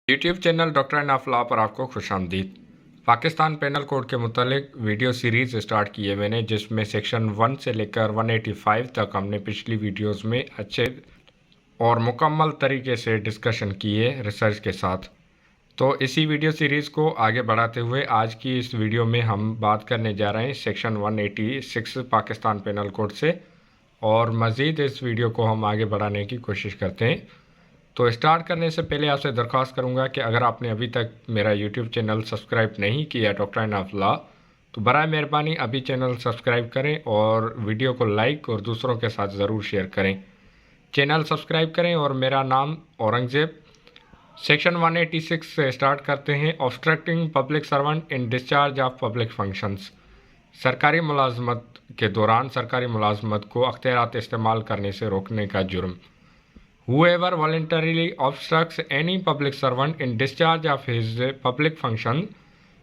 YouTube channel doctor अनाफ law पर आपको खुशामदीद। Pakistan panel code के मुतालिक वीडियो सीरीज़ स्टार्ट की है मैंने, जिसमें सेक्शन 1 से लेकर 185 तक हमने पिछली वीडियोस में अच्छे और मुकम्मल तरीके से डिस्कशन की है रिसर्च के साथ। तो इसी वीडियो सीरीज़ को आगे बढ़ाते हुए आज की इस वीडियो में हम बात करने जा रहे हैं सेक्शन 186 पाकिस्तान पेनल कोड से, और मज़ीद इस वीडियो को हम आगे बढ़ाने की कोशिश करते हैं। तो स्टार्ट करने से पहले आपसे दरख्वास्त करूंगा कि अगर आपने अभी तक मेरा यूट्यूब चैनल सब्सक्राइब नहीं किया डॉक्टर अनाफ लॉ, तो बराए मेहरबानी अभी चैनल सब्सक्राइब करें और वीडियो को लाइक और दूसरों के साथ ज़रूर शेयर करें। चैनल सब्सक्राइब करें। और मेरा नाम औरंगज़ेब। सेक्शन 186 से स्टार्ट करते हैं। Obstructing public servant in discharge of public functions. सरकारी मुलाजमत के दौरान सरकारी मुलाजमत को अख्तियारात इस्तेमाल करने से रोकने का जुर्म। Whoever voluntarily obstructs any public servant in discharge of his public function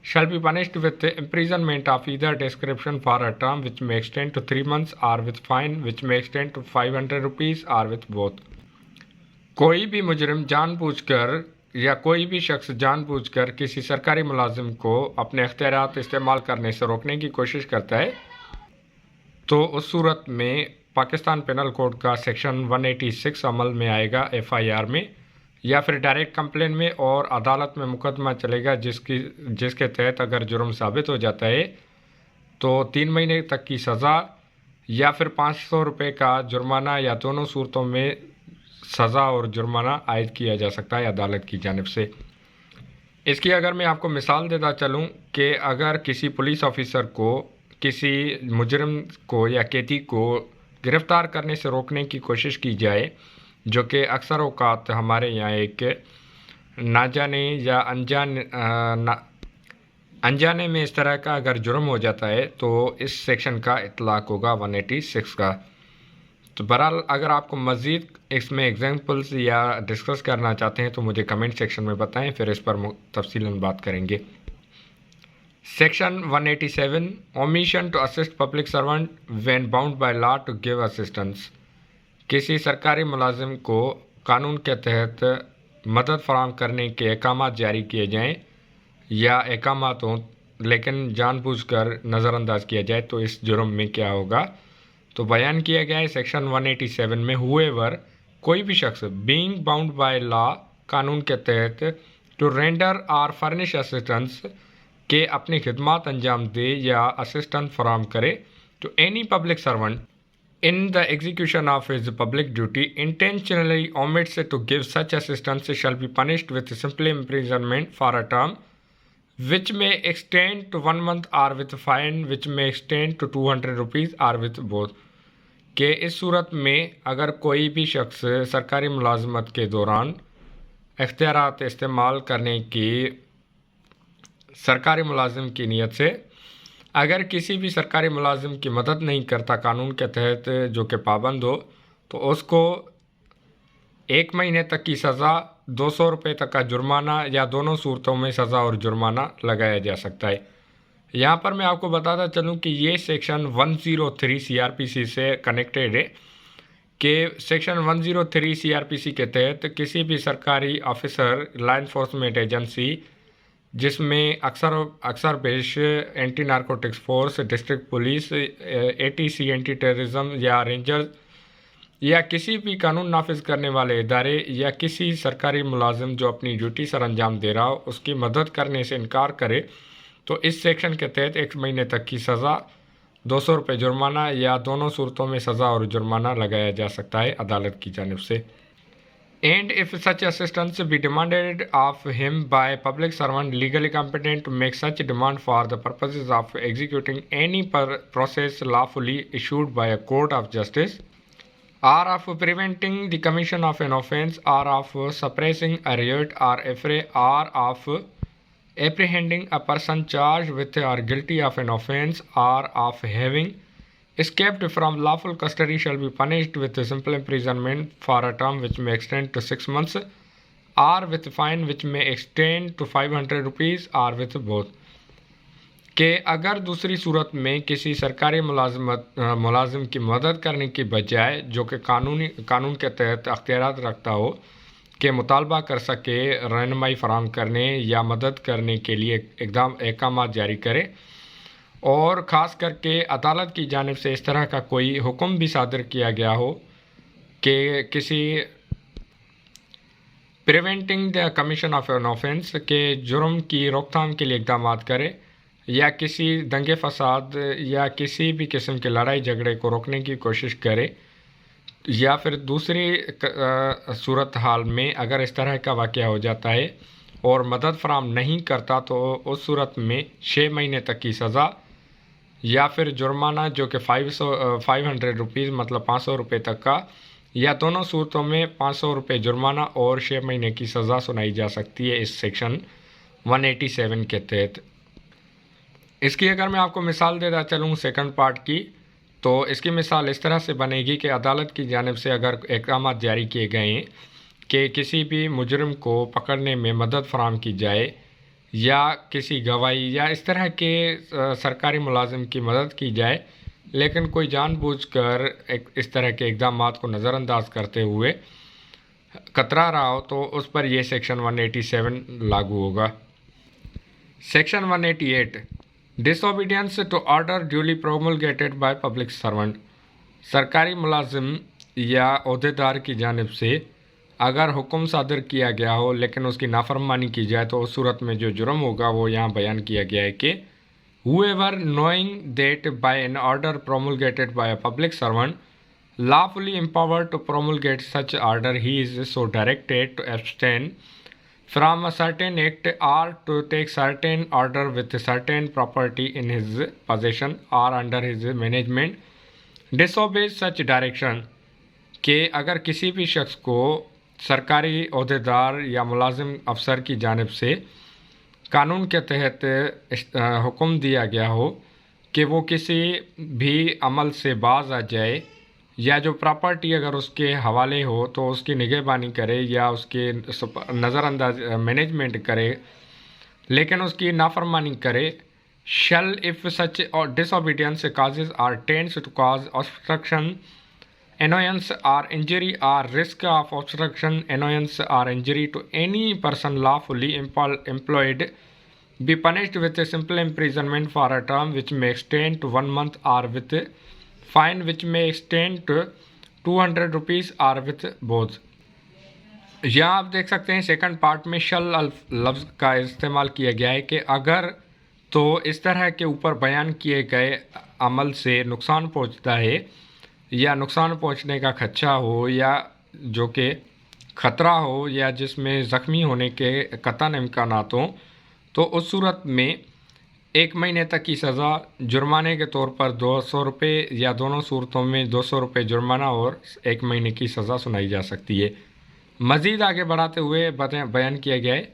shall be punished with imprisonment of either description for a term which may extend to 3 months or with fine which may extend to 500 rupees or with both। कोई भी मुजरिम जानबूझकर या कोई भी शख्स जानबूझकर किसी सरकारी मुलाजिम को अपने अख्तियारात इस्तेमाल करने से रोकने की कोशिश करता है, तो उस सूरत में पाकिस्तान पेनल कोड का सेक्शन 186 अमल में आएगा एफआईआर में, या फिर डायरेक्ट कंप्लेन में, और अदालत में मुकदमा चलेगा जिसके तहत अगर जुर्म साबित हो जाता है तो 3 महीने तक की सज़ा या फिर 500 रुपये का जुर्माना, या दोनों सूरतों में सज़ा और जुर्माना आयद किया जा सकता है अदालत की जानिब से। इसकी अगर मैं आपको मिसाल देता चलूँ कि अगर किसी पुलिस ऑफिसर को किसी मुजरिम को या कैदी को गिरफ़्तार करने से रोकने की कोशिश की जाए, जो कि अक्सर औक़ात हमारे यहाँ एक ना जाने या अनजाने में इस तरह का अगर जुर्म हो जाता है, तो इस सेक्शन का इतलाक़ होगा 186 का। तो बहरहाल अगर आपको मज़ीद इसमें एग्जांपल्स या डिस्कस करना चाहते हैं तो मुझे कमेंट सेक्शन में बताएं, फिर इस पर तफसीलन बात करेंगे। Section 187 omission to assist public servant when bound by law to give assistance. किसी सरकारी मुलाजिम को कानून के तहत मदद फराहम करने के अहकाम जारी किए जाएं या अहकामात हों लेकिन जानबूझकर नज़रअंदाज किया जाए, तो इस जुर्म में क्या होगा। तो बयान किया गया है सेक्शन 187 में, हुएवर कोई भी शख्स बीइंग बाउंड बाय लॉ कानून के तहत to render or furnish assistance के अपनी खिदमात अंजाम दे या असिस्टेंट फराहम करे to any public servant in the execution of his public duty intentionally omits to give such assistance shall be punished with simple imprisonment for a term which may extend to 1 month or with fine which may extend to 200 rupees or with both. के इस सूरत में अगर कोई भी शख्स सरकारी मुलाजमत के दौरान इख्तियारात इस्तेमाल करने की सरकारी मुलाजिम की नीयत से अगर किसी भी सरकारी मुलाजिम की मदद नहीं करता कानून के तहत, जो कि पाबंद हो, तो उसको 1 महीने तक की सज़ा, 200 रुपये तक का जुर्माना, या दोनों सूरतों में सज़ा और जुर्माना लगाया जा सकता है। यहाँ पर मैं आपको बताता चलूँ कि ये सेक्शन 103 सीआरपीसी से कनेक्टेड है, कि सेक्शन 103 सीआरपीसी के तहत किसी भी सरकारी ऑफिसर, लॉ इन्फोर्समेंट एजेंसी जिसमें अक्सर पेश anti narcotics force, district police, ATC anti terrorism या रेंजर्स, या किसी भी कानून नाफिज करने वाले इदारे या किसी सरकारी मुलाजिम जो अपनी ड्यूटी सर अंजाम दे रहा हो उसकी मदद करने से इनकार करे, तो इस सेक्शन के तहत 1 महीने तक की सज़ा, 200 रुपये जुर्माना, या दोनों सूरतों में सज़ा और जुर्माना लगाया जा सकता है अदालत की जानिब से। And if such assistance be demanded of him by public servant legally competent to make such demand for the purposes of executing any process lawfully issued by a court of justice, or of preventing the commission of an offence, or of suppressing a riot or affray, or of apprehending a person charged with or guilty of an offence, or of having escaped from lawful custody, shall be punished with simple imprisonment for a term which may extend to 6 months or with fine which may extend to 500 rupees or with both। कि अगर दूसरी सूरत में किसी सरकारी मुलाजिम की मदद करने की बजाय, जो कि कानून के तहत अख्तियारात रखता हो, کے مطالبہ کر سکے رہنمائی فراہم کرنے یا مدد کرنے کے لیے احکامات جاری کرے، اور خاص کر کے عدالت کی جانب سے اس طرح کا کوئی حکم بھی صادر کیا گیا ہو کہ کسی preventing the commission of an offence کے جرم کی روک تھام کے لیے اقدامات کرے، یا کسی دنگے فساد یا کسی بھی قسم کے لڑائی جھگڑے کو روکنے کی کوشش کرے، یا پھر دوسری صورتحال میں اگر اس طرح کا واقعہ ہو جاتا ہے اور مدد فراہم نہیں کرتا تو اس صورت میں 6 مہینے تک کی سزا یا پھر جرمانہ جو کہ 500 روپیز مطلب 500 روپے تک کا، یا دونوں صورتوں میں 500 روپے جرمانہ اور 6 مہینے کی سزا سنائی جا سکتی ہے اس سیکشن 187 کے تحت۔ اس کی اگر میں آپ کو مثال دیتا چلوں سیکنڈ پارٹ کی، تو اس کی مثال اس طرح سے بنے گی کہ عدالت کی جانب سے اگر احکامات جاری کیے گئے ہیں کہ کسی بھی مجرم کو پکڑنے میں مدد فراہم کی جائے، یا کسی گواہی یا اس طرح کے سرکاری ملازم کی مدد کی جائے، لیکن کوئی جان بوجھ کر اس طرح کے اقدامات کو نظر انداز کرتے ہوئے کترا رہا ہو، تو اس پر یہ سیکشن 187 لاگو ہوگا۔ Section 188 disobedience to order duly promulgated by public servant, سرکاری ملازم یا عہدیدار کی جانب سے اگر حکم صادر کیا گیا ہو لیکن اس کی نافرمانی کی جائے تو اس صورت میں جو جرم ہوگا وہ یہاں بیان کیا گیا ہے کہ whoever knowing that by an order promulgated by a public servant lawfully empowered to promulgate such order he is so directed to abstain from a certain act or to take certain order with certain property in his possession or under his management disobeys such direction، کہ اگر کسی بھی شخص کو سرکاری عہدیدار یا ملازم افسر کی جانب سے قانون کے تحت حکم دیا گیا ہو کہ وہ کسی بھی عمل سے باز آ جائے، یا جو پراپرٹی اگر اس کے حوالے ہو تو اس کی نگہبانی کرے یا اس کے نظر انداز مینجمنٹ کرے، لیکن اس کی نافرمانی کرے، shall if such disobedience causes or tends to cause obstruction, annoyance or injury or risk of obstruction, annoyance or injury to any person lawfully employed be punished with a simple imprisonment for a term which may extend to 1 month or with fine which may extend to 200 rupees or with both۔ یہاں آپ دیکھ سکتے ہیں second part میں شل لفظ کا استعمال کیا گیا ہے کہ اگر تو اس طرح کے اوپر بیان کیے گئے عمل سے نقصان پہنچتا ہے یا نقصان پہنچنے کا خدشہ ہو یا جو کہ خطرہ ہو یا جس میں زخمی ہونے کے قطعاً امکانات ہوں، تو اس صورت میں 1 مہینے تک کی سزا جرمانے کے طور پر 200 روپے یا دونوں صورتوں میں 200 روپے جرمانہ اور 1 مہینے کی سزا سنائی جا سکتی ہے۔ مزید آگے بڑھاتے ہوئے بیان کیا گیا ہے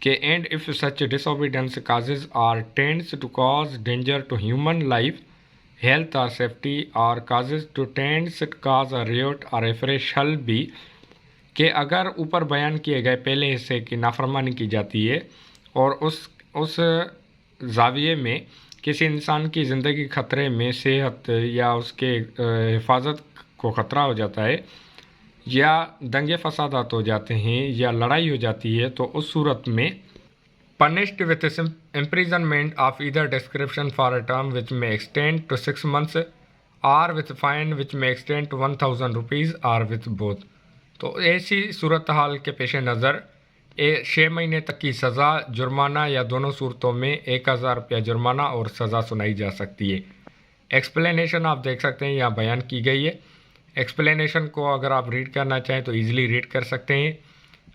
کہ and if such disobedience causes or tends to cause danger to human life health or safety or causes to tends cause a riot or affray شل بھی، کہ اگر اوپر بیان کیے گئے پہلے حصے کی نافرمانی کی جاتی ہے اور اس زاویے میں کسی انسان کی زندگی خطرے میں، صحت یا اس کے حفاظت کو خطرہ ہو جاتا ہے، یا دنگے فسادات ہو جاتے ہیں یا لڑائی ہو جاتی ہے، تو اس صورت میں punished with imprisonment of either description for a term which may extend to 6 months or with fine which may extend to 1000 rupees or with both۔ تو ایسی صورتحال کے پیش نظر 6 مہینے تک کی سزا، جرمانہ یا دونوں صورتوں میں 1000 روپیہ جرمانہ اور سزا سنائی جا سکتی ہے۔ ایکسپلینیشن آپ دیکھ سکتے ہیں یہاں بیان کی گئی ہے۔ ایکسپلینیشن کو اگر آپ ریڈ کرنا چاہیں تو ایزیلی ریڈ کر سکتے ہیں۔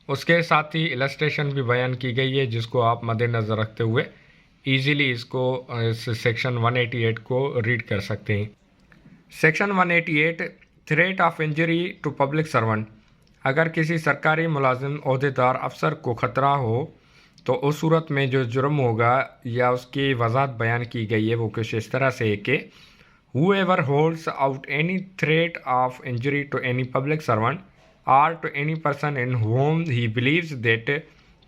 اس کے ساتھ ہی السٹریشن بھی بیان کی گئی ہے جس کو آپ مد نظر رکھتے ہوئے ایزیلی اس کو سیکشن 188 کو ریڈ کر سکتے ہیں۔ Section 188 threat of injury to public servant, اگر کسی سرکاری ملازم، عہدیدار، افسر کو خطرہ ہو تو اس صورت میں جو جرم ہوگا یا اس کی وضاحت بیان کی گئی ہے وہ کچھ اس طرح سے ہے کہ whoever holds out any threat of injury to any public servant or to any person in whom he believes that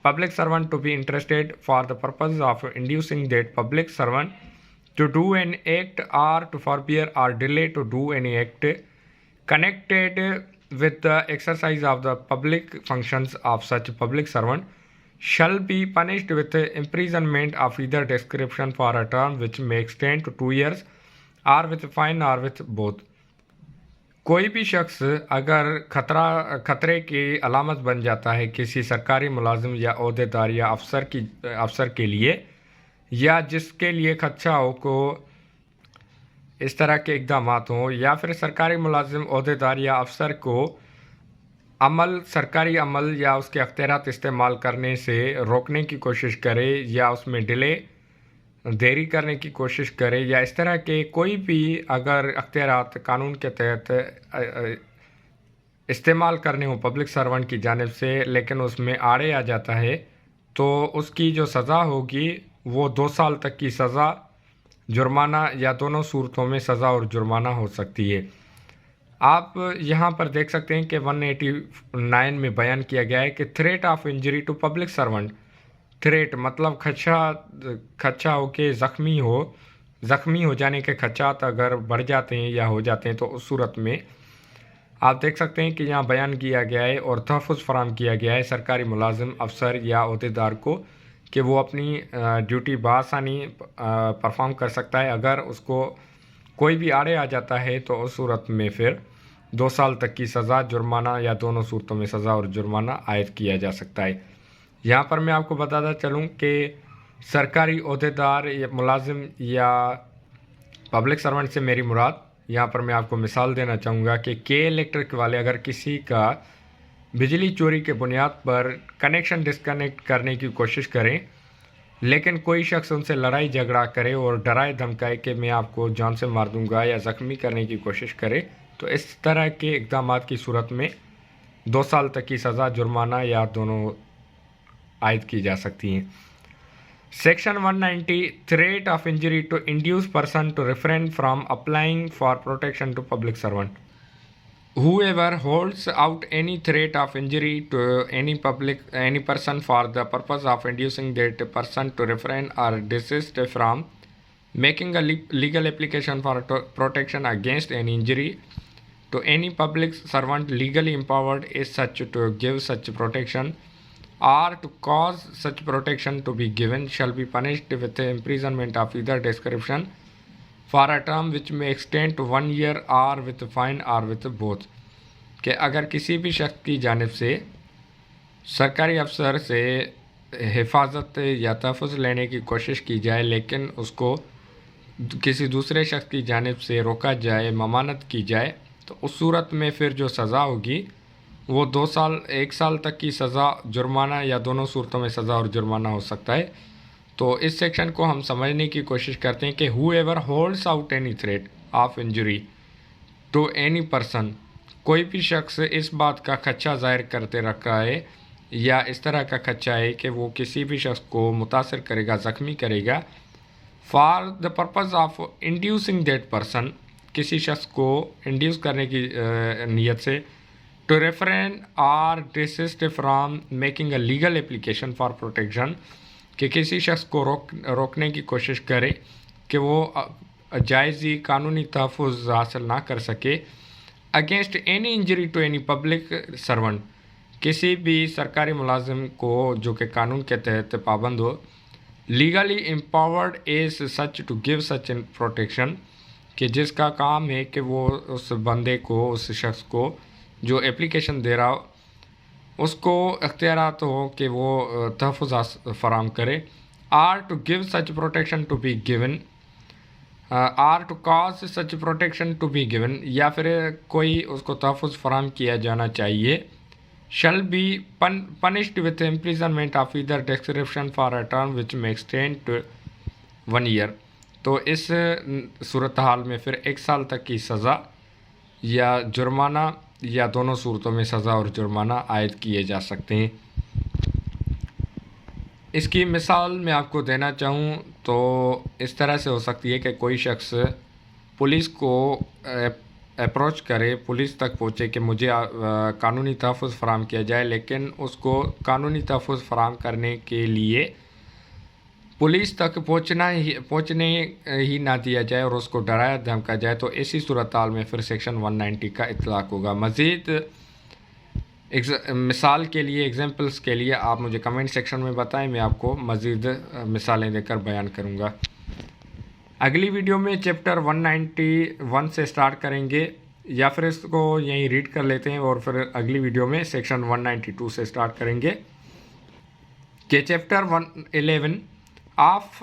public servant to be interested for the purpose of inducing that public servant to do an act or to forbear or delay to do any act connected with the exercise of the public functions of such public servant shall be punished with imprisonment of either description for a term which may extend to 2 years or with fine or with both. कोई भी शख्स अगर खतरे की अलामत बन जाता है किसी सरकारी मुलाजिम या ओहदेदार या अफसर के लिए या जिसके लिए खदशा हो को इस तरह के इक़दामात हों या फिर सरकारी मुलाजिम ओहदेदार या अफसर को सरकारी अमल या उसके अख्तियारात इस्तेमाल करने से रोकने की कोशिश करे या उसमें देरी करने की कोशिश करे या इस तरह के कोई भी अगर अख्तियारात कानून के तहत इस्तेमाल करने हो पब्लिक सर्वेंट की जानिब से लेकिन उसमें आड़े आ जाता है तो उसकी जो सज़ा होगी वो 2 साल तक की सज़ा, जुर्माना या दोनों सूरतों में सज़ा और जुर्माना हो सकती है। आप यहाँ पर देख सकते हैं कि 189 में बयान किया गया है कि threat of injury to public servant, threat मतलब खदशा हो के ज़ख्मी हो जाने के खदशात अगर बढ़ जाते हैं या हो जाते हैं तो उस सूरत में आप देख सकते हैं कि यहाँ बयान किया गया है और तहफ़्फ़ुज़ फराहम किया गया है सरकारी मुलाजिम अफसर या अहदेदार को कि वो अपनी ड्यूटी बआसानी परफॉर्म कर सकता है। अगर उसको कोई भी आड़े आ जाता है तो उस सूरत में फिर 2 साल तक की सज़ा, जुर्माना या दोनों सूरतों में सज़ा और जुर्माना आयद किया जा सकता है। यहाँ पर मैं आपको बताता चलूँ कि सरकारी अहदेदार या मुलाजिम या पब्लिक सर्वेंट से मेरी मुराद, यहाँ पर मैं आपको मिसाल देना चाहूँगा कि इलेक्ट्रिक वाले अगर किसी का बिजली चोरी के बुनियाद पर कनेक्शन डिस्कनेक्ट करने की कोशिश करें लेकिन कोई शख्स उनसे लड़ाई झगड़ा करे और डराए धमकाए कि मैं आपको जान से मार दूंगा या ज़ख्मी करने की कोशिश करे तो इस तरह के इक़दामात की सूरत में 2 साल तक की सज़ा, जुर्माना या दोनों आयद की जा सकती हैं। Section 190 threat of injury to induce person to refrain from applying for protection to public servant. Whoever holds out any threat of injury to any person for the purpose of inducing that person to refrain or desist from making a legal application for protection against any injury to any public servant legally empowered is such to give such protection or to cause such protection to be given shall be punished with imprisonment of either description for a term which may extend to 1 year or with fine or with both। कि अगर किसी भी शख्स की जानिब से सरकारी अफसर से हिफाजत या तहफ़्फ़ुज़ लेने की कोशिश की जाए लेकिन उसको किसी दूसरे शख्स की जानिब से रोका जाए, ममानत की जाए तो उस सूरत में फिर जो सज़ा होगी वो 2 साल 1 साल तक की सज़ा, जुर्माना या दोनों सूरतों में सज़ा और जुर्माना हो सकता है। तो इस सेक्शन को हम समझने की कोशिश करते हैं कि whoever holds out any threat of injury to any person, कोई भी शख्स इस बात का खदशा ज़ाहिर करते रखा है या इस तरह का खदशा है कि वो किसी भी शख्स को मुतासर करेगा, ज़ख्मी करेगा for the purpose of inducing that person, किसी शख्स को इंड्यूस करने की नीयत से टू रेफरेन और desist from making a legal application for protection, कि किसी शख्स को रोकने की कोशिश करे कि वो जायज़ी कानूनी तहफ़्फ़ुज़ हासिल ना कर सके against any injury to any public servant, किसी भी सरकारी मुलाजिम को जो कि कानून के तहत पाबंद हो, legally empowered is such to give such protection, कि जिसका काम है कि वो उस बंदे को, उस शख्स को जो एप्लीकेशन दे रहा हो उसको अख्तियारात हो कि वो तहफ़्फ़ुज़ फराहम करे, or to give such protection to be given, or to cause such protection to be given, या फिर कोई उसको तहफ़्फ़ुज़ फराहम किया जाना चाहिए, shall be punished with imprisonment of either description for a term which may extend to 1 year। तो इस सूरत हाल में फिर 1 साल तक की सज़ा या जुर्माना या दोनों सूरतों में सज़ा और जुर्माना आयद किए जा सकते हैं। इसकी मिसाल मैं आपको देना चाहूँ तो इस तरह से हो सकती है कि कोई शख्स पुलिस को अप्रोच करे, पुलिस तक पहुँचे कि मुझे कानूनी तहफ़्फ़ुज़ फराहम किया जाए, लेकिन उसको कानूनी तहफ़्फ़ुज़ फराहम करने के लिए पुलिस तक पहुंचने ही ना दिया जाए और उसको डराया धमका जाए तो ऐसी सूरत-हाल में फिर सेक्शन 190 का इत्लाक होगा। मज़ीद मिसाल के लिए, एग्जांपल्स के लिए आप मुझे कमेंट सेक्शन में बताएं, मैं आपको मज़ीद मिसालें देकर बयान करूंगा। अगली वीडियो में चैप्टर 191 से स्टार्ट करेंगे, या फिर इसको यहीं रीड कर लेते हैं और फिर अगली वीडियो में सेक्शन 192 से स्टार्ट करेंगे कि chapter 111 of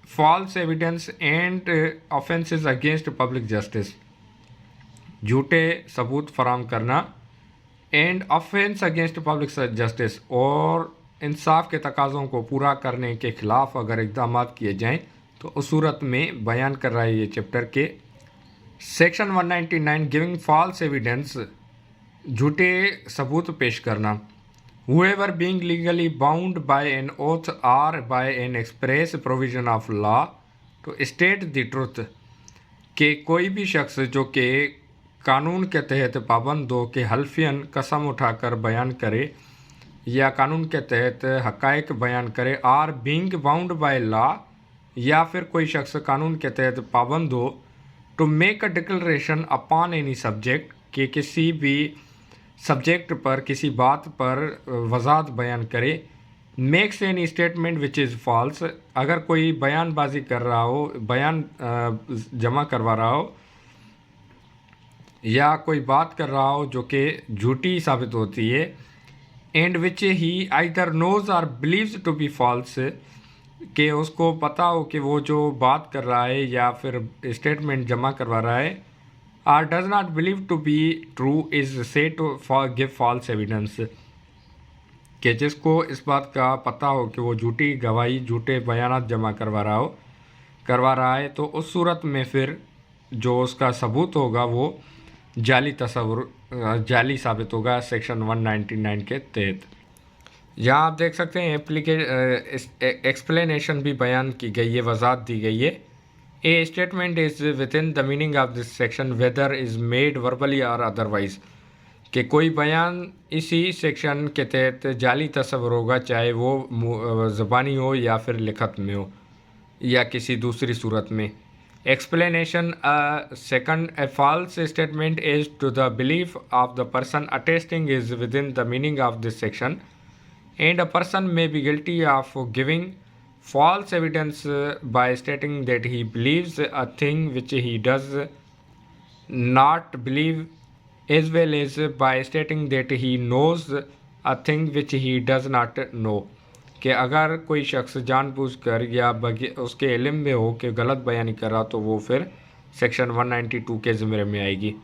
false evidence and offences against public justice, झूठे सबूत फराहम करना, and offence against public justice, और इंसाफ के तकाज़ों को पूरा करने के ख़िलाफ़ अगर इक़दाम किए जाएं तो उस सूरत में बयान कर रहा है ये चैप्टर के सेक्शन 199 गिविंग फॉल्स एविडेंस, झूठे सबूत पेश करना। whoever being legally bound by an oath or by an express provision of law to state the truth, कि कोई भी शख्स जो कि कानून के तहत पाबंद हो कि हल्फियन कसम उठाकर बयान करे या कानून के तहत हक़ाइक़ बयान करे, or being bound by law, या फिर कोई शख्स कानून के तहत पाबंद हो to make a declaration upon any subject, कि किसी भी सब्जेक्ट पर, किसी बात पर वजाहत बयान करे, makes any statement which is false, अगर कोई बयानबाजी कर रहा हो, बयान जमा करवा रहा हो या कोई बात कर रहा हो जो कि झूठी साबित होती है, and which he either knows or believes to be false, कि उसको पता हो कि वो जो बात कर रहा है या फिर स्टेटमेंट जमा करवा रहा है, or does not believe to be true is said to give false evidence, कि जिसको इस बात का पता हो कि वो झूठी गवाही, झूठे बयानात जमा करवा रहा है, तो उस सूरत में फिर जो उसका सबूत होगा वो जाली साबित होगा सेक्शन 199 के तहत। यहाँ आप देख सकते हैं एक्सप्लेनेशन भी बयान की गई है, वजाहत दी गई है। A statement is within the meaning of this section whether is made verbally or otherwise, कि कोई बयान इसी सेक्शन के तहत जाली तस्वर होगा, चाहे वो ज़बानी हो या फिर लिखत में हो या किसी दूसरी सूरत में। Explanation second, a false statement is to the belief of the person attesting is within the meaning of this section, and a person may be guilty of giving false evidence by stating that he believes a thing which he does not believe, as well as by stating that he knows a thing which he does not know, कि अगर कोई शख्स जानबूझकर या उसके इल्म में हो कि गलत बयानी कर रहा तो वो फिर सेक्शन 192 के ज़िम्मे में आएगी।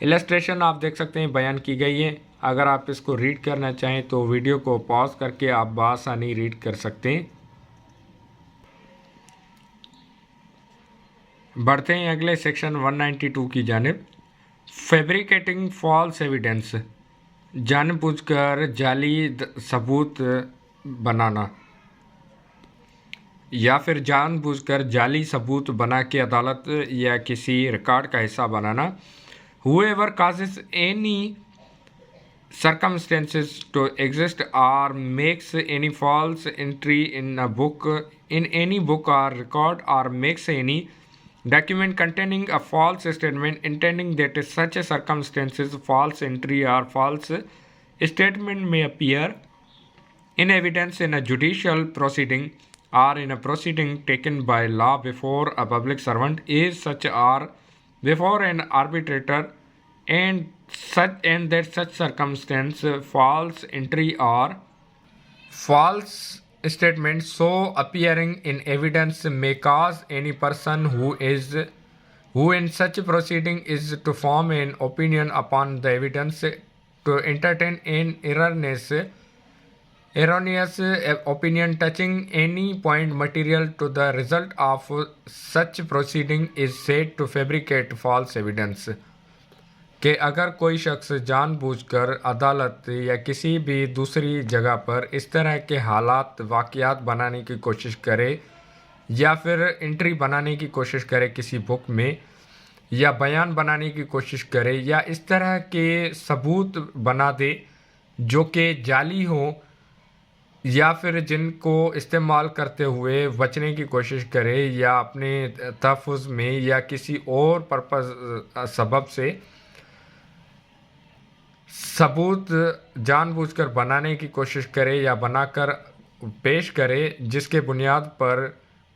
इलस्ट्रेशन आप देख सकते हैं बयान की गई है। अगर आप इसको रीड करना चाहें तो वीडियो को पॉज करके आप बआसानी रीड कर सकते हैं। बढ़ते हैं अगले सेक्शन 192 की जानिब। फैब्रिकेटिंग फॉल्स एविडेंस, जानबूझकर जाली सबूत बनाना या फिर जानबूझकर जाली सबूत बना के अदालत या किसी रिकॉर्ड का हिस्सा बनाना। whoever causes any circumstances to exist or makes any false entry in a book, in any book or record, or makes any document containing a false statement intending that such a circumstances, false entry or false statement may appear in evidence in a judicial proceeding or in a proceeding taken by law before a public servant is such or before an arbitrator, and that such circumstance, false entry or false statement so appearing in evidence may cause any person who in such proceeding is to form an opinion upon the evidence to entertain an erroneous opinion touching any point material to the result of such proceeding is said to fabricate false evidence, कि अगर कोई शख्स जानबूझकर अदालत या किसी भी दूसरी जगह पर इस तरह के हालात, वाक़यात बनाने की कोशिश करे या फिर एंट्री बनाने की कोशिश करे किसी बुक में, या बयान बनाने की कोशिश करे या इस तरह के सबूत बना दे जो कि जाली हो یا پھر جن کو استعمال کرتے ہوئے بچنے کی کوشش کرے یا اپنے تحفظ میں یا کسی اور پرپز سبب سے ثبوت جان بوجھ کر بنانے کی کوشش کرے یا بنا کر پیش کرے جس کے بنیاد پر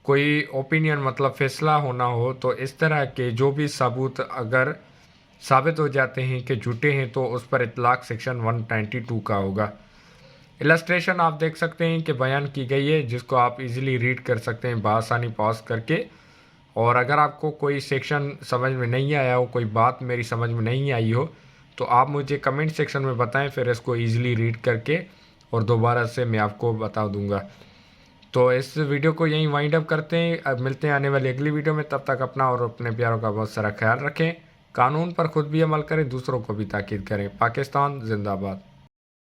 کوئی اوپینین مطلب فیصلہ ہونا ہو، تو اس طرح کے جو بھی ثبوت اگر ثابت ہو جاتے ہیں کہ جھوٹے ہیں تو اس پر اطلاق سیکشن 192 کا ہوگا۔ السٹریشن آپ دیکھ سکتے ہیں کہ بیان کی گئی ہے، جس کو آپ ایزیلی ریڈ کر سکتے ہیں بآسانی پاس کر کے۔ اور اگر آپ کو کوئی سیکشن سمجھ میں نہیں آیا ہو، کوئی بات میری سمجھ میں نہیں آئی ہو، تو آپ مجھے کمنٹ سیکشن میں بتائیں، پھر اس کو ایزیلی ریڈ کر کے اور دوبارہ سے میں آپ کو بتا دوں گا۔ تو اس ویڈیو کو یہیں وائنڈ اپ کرتے ہیں، اب ملتے ہیں آنے والی اگلی ویڈیو میں، تب تک اپنا اور اپنے پیاروں کا بہت سارا خیال رکھیں، قانون پر خود بھی عمل کریں، دوسروں کو بھی تاکید کریں۔ پاکستان زندہ باد۔